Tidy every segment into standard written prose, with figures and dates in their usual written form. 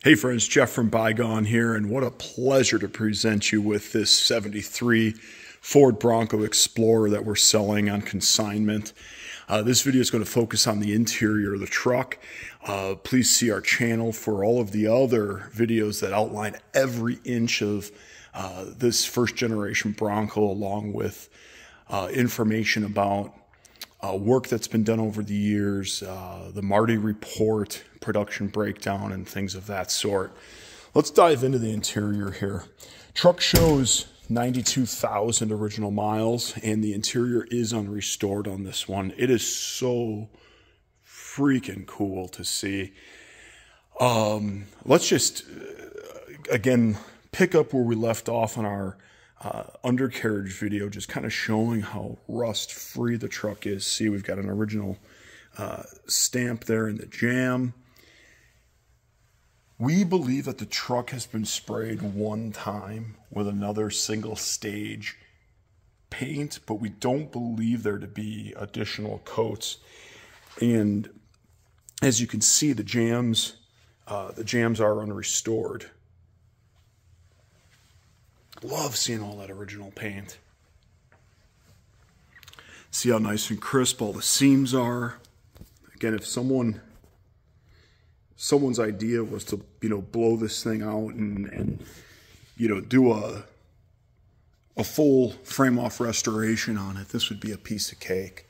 Hey friends, Jeff from Bygone here, and what a pleasure to present you with this 73 Ford Bronco Explorer that we're selling on consignment. This video is going to focus on the interior of the truck. Please see our channel for all of the other videos that outline every inch of this first generation Bronco, along with information about work that's been done over the years, the Marty report, production breakdown, and things of that sort. Let's dive into the interior here. Truck shows 92,000 original miles, and the interior is unrestored on this one. It is so freaking cool to see. Let's just, again, pick up where we left off on our undercarriage video, just kind of showing how rust-free the truck is. See, we've got an original stamp there in the jam. We believe that the truck has been sprayed one time with another single stage paint, but we don't believe there to be additional coats. And as you can see, the jams are unrestored. Love seeing all that original paint. See how nice and crisp all the seams are. Again, if someone's idea was to, blow this thing out and do a full frame-off restoration on it, this would be a piece of cake.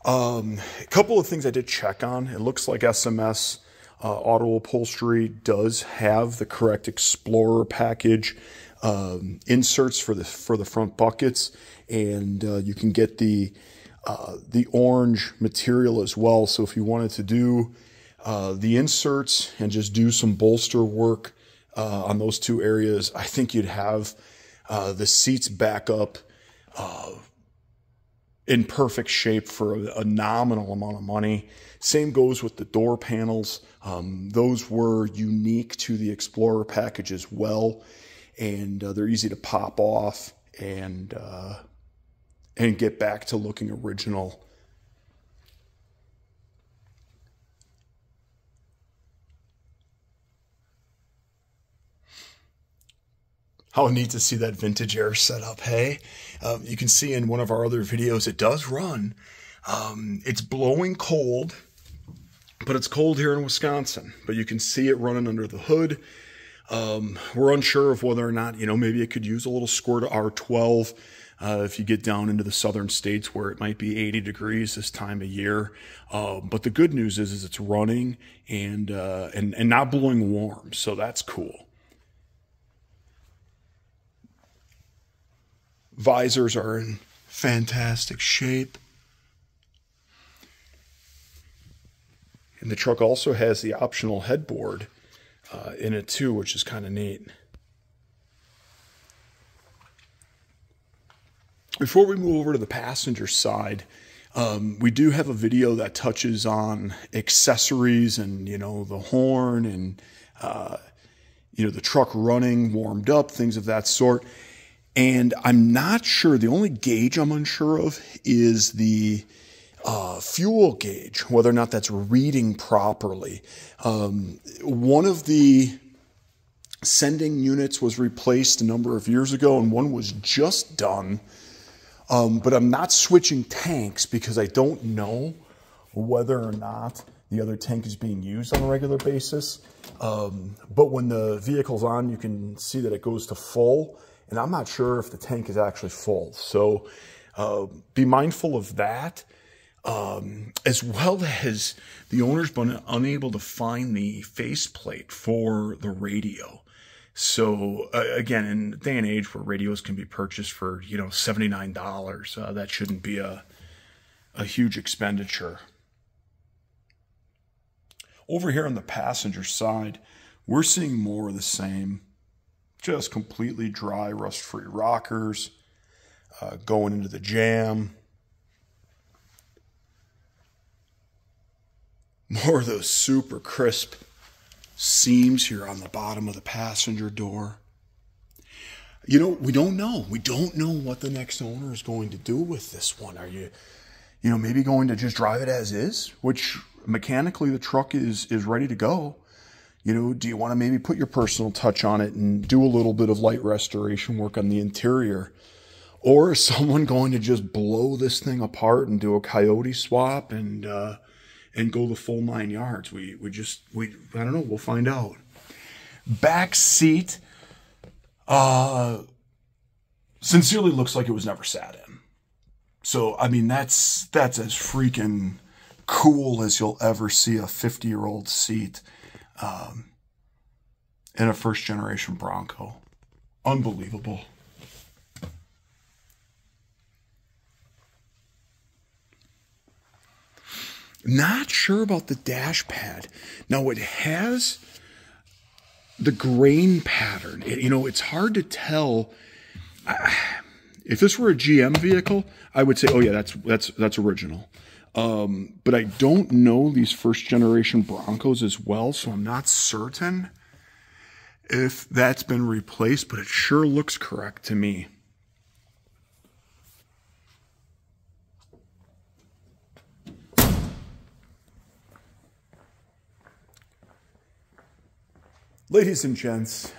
A couple of things I did check on. It looks like SMS Auto Upholstery does have the correct Explorer package inserts for the front buckets, and you can get the orange material as well. So if you wanted to do the inserts and just do some bolster work on those two areas, I think you'd have the seats back up in perfect shape for a nominal amount of money. Same goes with the door panels. Those were unique to the Explorer package as well, and they're easy to pop off and get back to looking original. How neat to see that vintage air setup, hey? You can see in one of our other videos, it does run. It's blowing cold, but it's cold here in Wisconsin. But you can see it running under the hood. We're unsure of whether or not, maybe it could use a little squirt of R12 if you get down into the southern states where it might be 80 degrees this time of year. But the good news is it's running and not blowing warm, so that's cool. Visors are in fantastic shape. And the truck also has the optional headboard in it too, which is kind of neat. Before we move over to the passenger side, we do have a video that touches on accessories and, the horn and, the truck running, warmed up, things of that sort. And I'm not sure, the only gauge I'm unsure of is the fuel gauge, whether or not that's reading properly. One of the sending units was replaced a number of years ago, and one was just done. But I'm not switching tanks because I don't know whether or not the other tank is being used on a regular basis. But when the vehicle's on, you can see that it goes to full, and I'm not sure if the tank is actually full. So be mindful of that. As well as the owner's been unable to find the faceplate for the radio. So again, in the day and age where radios can be purchased for, $79, that shouldn't be a huge expenditure. Over here on the passenger side, we're seeing more of the same. Just completely dry, rust-free rockers, going into the jam. More of those super crisp seams here on the bottom of the passenger door. We don't know. We don't know what the next owner is going to do with this one. Are you, maybe going to just drive it as is, which mechanically the truck is ready to go. You know, do you want to maybe put your personal touch on it and do a little bit of light restoration work on the interior? Or is someone going to just blow this thing apart and do a coyote swap and go the full 9 yards? I don't know. We'll find out. Back seat, sincerely looks like it was never sat in. So, I mean, that's as freaking cool as you'll ever see a 50-year-old seat in a first-generation Bronco. Unbelievable. Not sure about the dash pad. Now, it has the grain pattern. It's hard to tell. If this were a GM vehicle, I would say, oh yeah, that's original. But I don't know these first generation Broncos as well, so I'm not certain if that's been replaced, but it sure looks correct to me. Ladies and gents,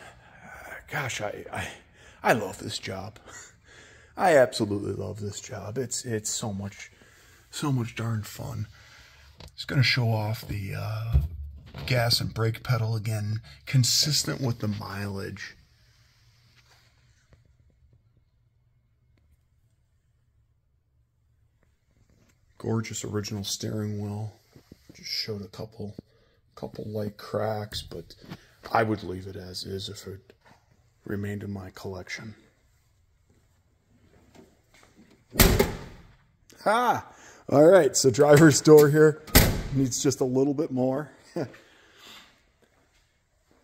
gosh, I love this job. I absolutely love this job. It's so much darn fun. Just going to show off the gas and brake pedal again, consistent with the mileage. Gorgeous original steering wheel. Just showed a couple light cracks, but I would leave it as is if it remained in my collection. Ha! All right, so driver's door here needs just a little bit more.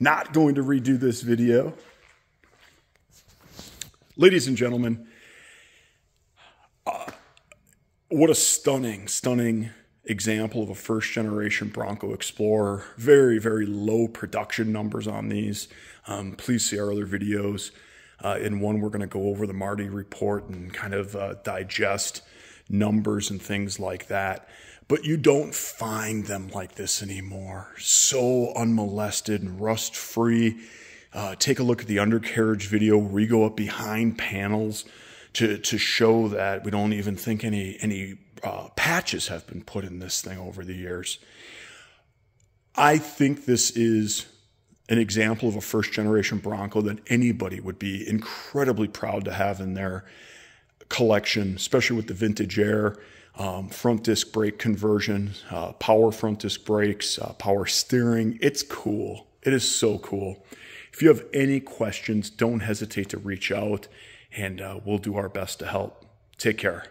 Not going to redo this video. Ladies and gentlemen, what a stunning example of a first generation Bronco Explorer. Very, very low production numbers on these. Please see our other videos. In one, we're going to go over the Marty report and kind of digest numbers and things like that. But you don't find them like this anymore. So unmolested and rust-free. Take a look at the undercarriage video where we go up behind panels to show that we don't even think any patches have been put in this thing over the years. I think this is an example of a first-generation Bronco that anybody would be incredibly proud to have in their collection, especially with the vintage air, front disc brake conversion, power front disc brakes, power steering. It's cool. It is so cool. If you have any questions, don't hesitate to reach out, and we'll do our best to help. Take care.